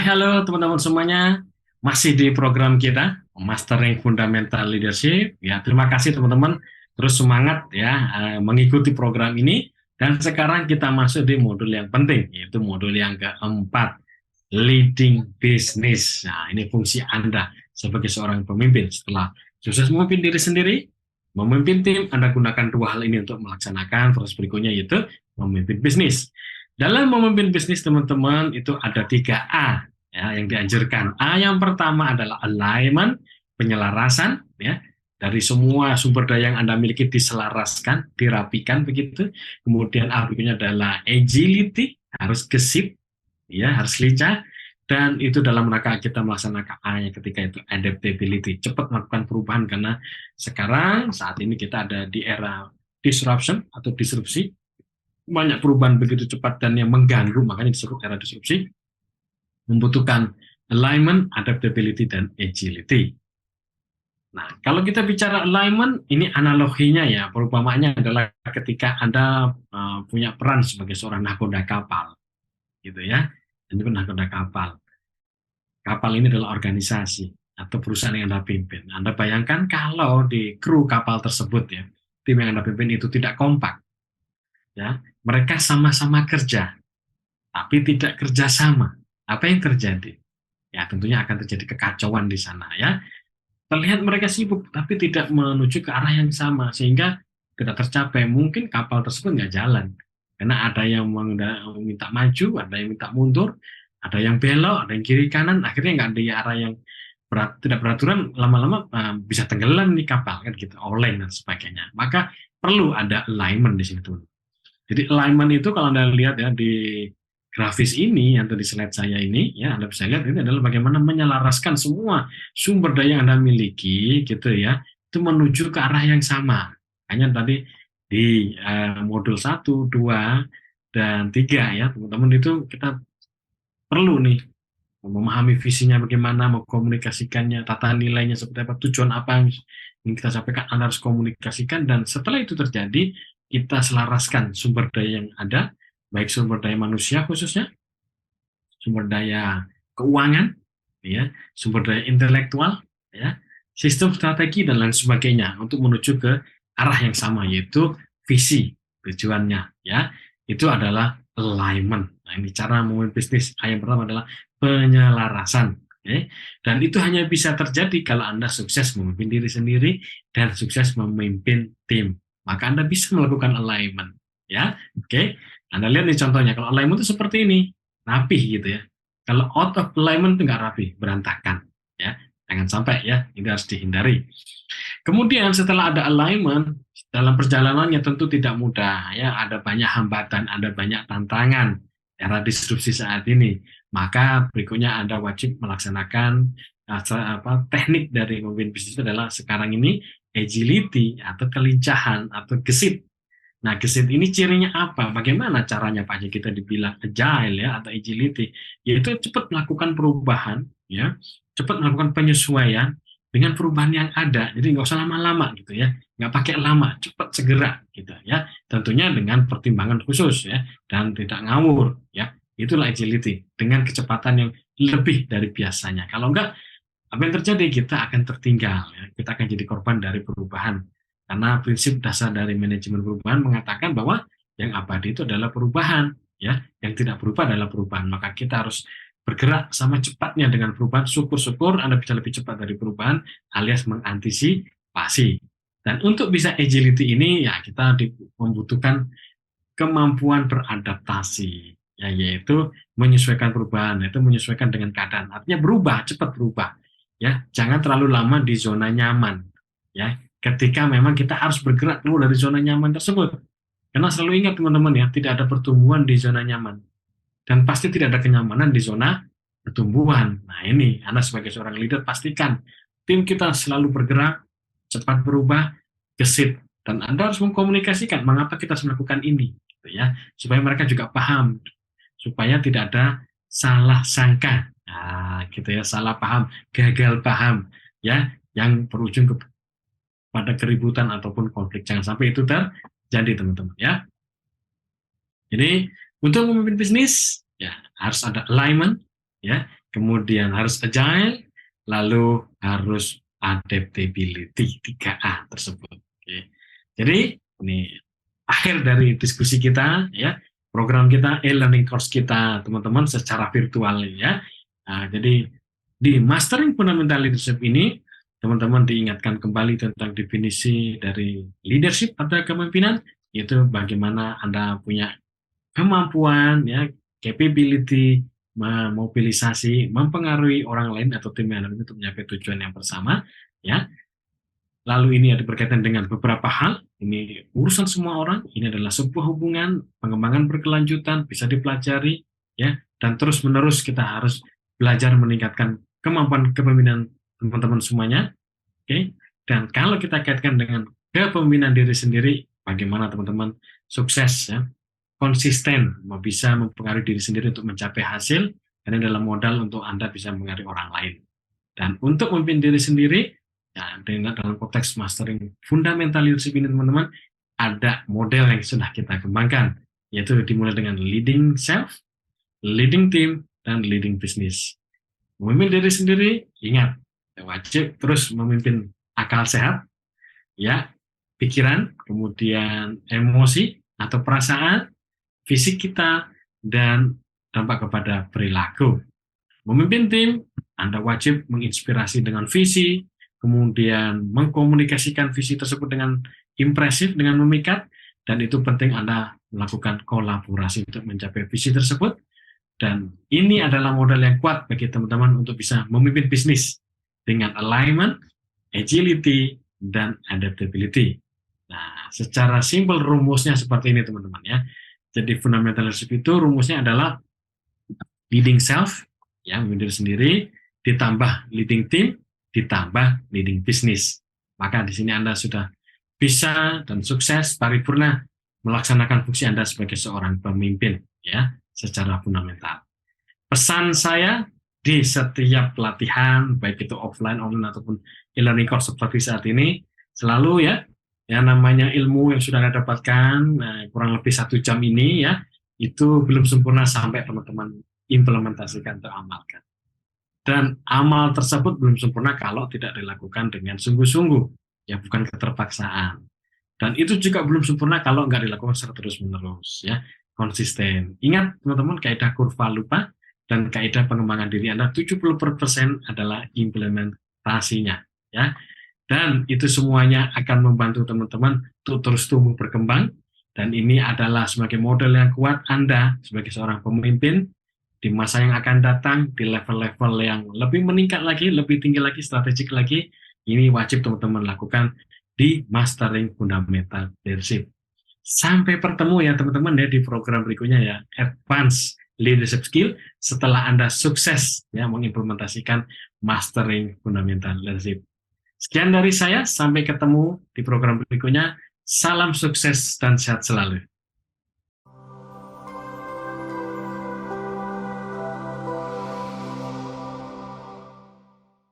Halo teman-teman semuanya, masih di program kita Mastering Fundamental Leadership. Ya, terima kasih teman-teman, terus semangat ya mengikuti program ini. Dan sekarang kita masuk di modul yang penting, yaitu modul yang keempat, leading business. Nah, ini fungsi Anda sebagai seorang pemimpin. Setelah sukses memimpin diri sendiri, memimpin tim, Anda gunakan dua hal ini untuk melaksanakan proses berikutnya, yaitu memimpin bisnis. Dalam memimpin bisnis, teman-teman, itu ada 3A ya, yang dianjurkan. A yang pertama adalah alignment, penyelarasan, ya, dari semua sumber daya yang Anda miliki diselaraskan, dirapikan begitu. Kemudian A berikutnya adalah agility, harus gesit, ya, harus lincah. Dan itu dalam rangka kita melaksanakan A yang ketika itu adaptability, cepat melakukan perubahan karena sekarang saat ini kita ada di era disruption atau disrupsi, banyak perubahan begitu cepat dan yang mengganggu, makanya disebut era disrupsi, membutuhkan alignment, adaptability, dan agility. Nah, kalau kita bicara alignment, ini analoginya ya, perumpamaannya adalah ketika Anda punya peran sebagai seorang nahkoda kapal, gitu ya. Ini pun nahkoda kapal. Kapal ini adalah organisasi atau perusahaan yang Anda pimpin. Anda bayangkan kalau di kru kapal tersebut ya, tim yang Anda pimpin itu tidak kompak, ya, mereka sama-sama kerja, tapi tidak kerjasama. Apa yang terjadi? Ya, tentunya akan terjadi kekacauan di sana ya. Terlihat mereka sibuk, tapi tidak menuju ke arah yang sama, sehingga tidak tercapai. Mungkin kapal tersebut nggak jalan, karena ada yang minta maju, ada yang minta mundur, ada yang belok, ada yang kiri kanan, akhirnya nggak di arah yang tidak beraturan, lama-lama bisa tenggelam di kapal, kan gitu, oleng dan sebagainya. Maka perlu ada alignment di situ. Jadi alignment itu kalau Anda lihat ya di grafis ini atau di slide saya ini, ya Anda bisa lihat ini adalah bagaimana menyelaraskan semua sumber daya yang Anda miliki, gitu ya, itu menuju ke arah yang sama. Hanya tadi di modul 1, 2, dan 3 ya, teman-teman, itu kita perlu nih memahami visinya bagaimana, mengkomunikasikannya, tata nilainya seperti apa, tujuan apa yang ingin kita sampaikan, Anda harus komunikasikan, dan setelah itu terjadi, kita selaraskan sumber daya yang ada, baik sumber daya manusia khususnya, sumber daya keuangan, ya, sumber daya intelektual, ya, sistem strategi dan lain sebagainya untuk menuju ke arah yang sama, yaitu visi tujuannya, ya, itu adalah alignment. Nah, ini cara memimpin bisnis. Yang pertama adalah penyelarasan. Okay? Dan itu hanya bisa terjadi kalau Anda sukses memimpin diri sendiri dan sukses memimpin tim. Maka Anda bisa melakukan alignment. Ya, oke. Okay? Anda lihat nih contohnya. Kalau alignment itu seperti ini, rapih gitu ya. Kalau out of alignment itu nggak rapih, berantakan. Ya, jangan sampai ya, ini harus dihindari. Kemudian setelah ada alignment, dalam perjalanannya tentu tidak mudah ya, ada banyak hambatan, ada banyak tantangan era disrupsi saat ini. Maka berikutnya Anda wajib melaksanakan teknik dari memimpin bisnis itu adalah sekarang ini agility atau kelincahan atau gesit. Nah, gesit ini cirinya apa? Bagaimana caranya Pak Haji kita dibilang agile ya atau agility? Yaitu cepat melakukan perubahan, ya, cepat melakukan penyesuaian dengan perubahan yang ada. Jadi nggak usah lama-lama gitu ya, nggak pakai lama, cepat segera gitu ya. Tentunya dengan pertimbangan khusus ya dan tidak ngawur ya. Itulah agility dengan kecepatan yang lebih dari biasanya. Kalau enggak, apa yang terjadi? Kita akan tertinggal ya. Kita akan jadi korban dari perubahan. Karena prinsip dasar dari manajemen perubahan mengatakan bahwa yang abadi itu adalah perubahan, ya, yang tidak berubah adalah perubahan. Maka kita harus bergerak sama cepatnya dengan perubahan. Syukur-syukur Anda bisa lebih cepat dari perubahan, alias mengantisipasi. Dan untuk bisa agility ini, ya kita membutuhkan kemampuan beradaptasi, ya, yaitu menyesuaikan perubahan, yaitu menyesuaikan dengan keadaan. Artinya berubah, cepat berubah, ya, jangan terlalu lama di zona nyaman, ya. Ketika memang kita harus bergerak keluar dari zona nyaman tersebut. Karena selalu ingat teman-teman ya, tidak ada pertumbuhan di zona nyaman. Dan pasti tidak ada kenyamanan di zona pertumbuhan. Nah ini, Anda sebagai seorang leader pastikan tim kita selalu bergerak, cepat berubah, gesit. Dan Anda harus mengkomunikasikan mengapa kita harus melakukan ini. Gitu ya, supaya mereka juga paham. Supaya tidak ada salah sangka. Nah, gitu ya, salah paham, gagal paham. Ya, yang berujung ke pada keributan ataupun konflik. Jangan sampai itu terjadi, teman-teman ya. Jadi untuk memimpin bisnis ya harus ada alignment ya. kemudian harus agile, lalu harus adaptability, 3A tersebut. Oke. Jadi ini akhir dari diskusi kita ya, program kita, e-learning course kita teman-teman secara virtual ya. Nah, jadi di Mastering Fundamental Leadership ini teman-teman diingatkan kembali tentang definisi dari leadership atau kepemimpinan, yaitu bagaimana Anda punya kemampuan ya, capability, memobilisasi, mempengaruhi orang lain atau tim yang lain untuk mencapai tujuan yang bersama ya. Lalu ini ada berkaitan dengan beberapa hal, ini urusan semua orang, ini adalah sebuah hubungan, pengembangan berkelanjutan, bisa dipelajari, ya, dan terus-menerus kita harus belajar meningkatkan kemampuan kepemimpinan teman-teman semuanya, oke? Dan kalau kita kaitkan dengan kepemimpinan diri sendiri, bagaimana teman-teman sukses, ya, konsisten, bisa mempengaruhi diri sendiri untuk mencapai hasil, dan ini adalah modal untuk Anda bisa mempengaruhi orang lain. Dan untuk memimpin diri sendiri, ya, dalam konteks mastering fundamental leadership ini teman-teman, ada model yang sudah kita kembangkan, yaitu dimulai dengan leading self, leading team, dan leading business. Memimpin diri sendiri, ingat, wajib terus memimpin akal sehat, ya, pikiran, kemudian emosi atau perasaan, fisik kita, dan dampak kepada perilaku. Memimpin tim, Anda wajib menginspirasi dengan visi, kemudian mengkomunikasikan visi tersebut dengan impresif, dengan memikat, dan itu penting Anda melakukan kolaborasi untuk mencapai visi tersebut. Dan ini adalah modal yang kuat bagi teman-teman untuk bisa memimpin bisnis dengan alignment, agility, dan adaptability. Nah, secara simpel rumusnya seperti ini teman-teman ya. Jadi fundamental leadership itu rumusnya adalah leading self, ya, memimpin diri sendiri, ditambah leading team, ditambah leading business. Maka di sini Anda sudah bisa dan sukses paripurna melaksanakan fungsi Anda sebagai seorang pemimpin ya, secara fundamental. Pesan saya di setiap pelatihan, baik itu offline, online ataupun e-learning course seperti saat ini, selalu ya, yang namanya ilmu yang sudah Anda dapatkan kurang lebih 1 jam ini ya, itu belum sempurna sampai teman-teman implementasikan atau amalkan. Dan amal tersebut belum sempurna kalau tidak dilakukan dengan sungguh-sungguh, ya, bukan keterpaksaan. Dan itu juga belum sempurna kalau nggak dilakukan secara terus-menerus, ya, konsisten. Ingat teman-teman, kaidah kurva lupa dan kaidah pengembangan diri Anda 70% adalah implementasinya, ya. Dan itu semuanya akan membantu teman-teman untuk terus tumbuh berkembang. Dan ini adalah sebagai model yang kuat Anda sebagai seorang pemimpin di masa yang akan datang, di level-level yang lebih meningkat lagi, lebih tinggi lagi, strategik lagi. Ini wajib teman-teman lakukan di Mastering Fundamental Leadership. Sampai bertemu ya teman-teman ya di program berikutnya ya, Advanced Leadership Skill, setelah Anda sukses ya mengimplementasikan Mastering Fundamental Leadership. Sekian dari saya, sampai ketemu di program berikutnya. Salam sukses dan sehat selalu.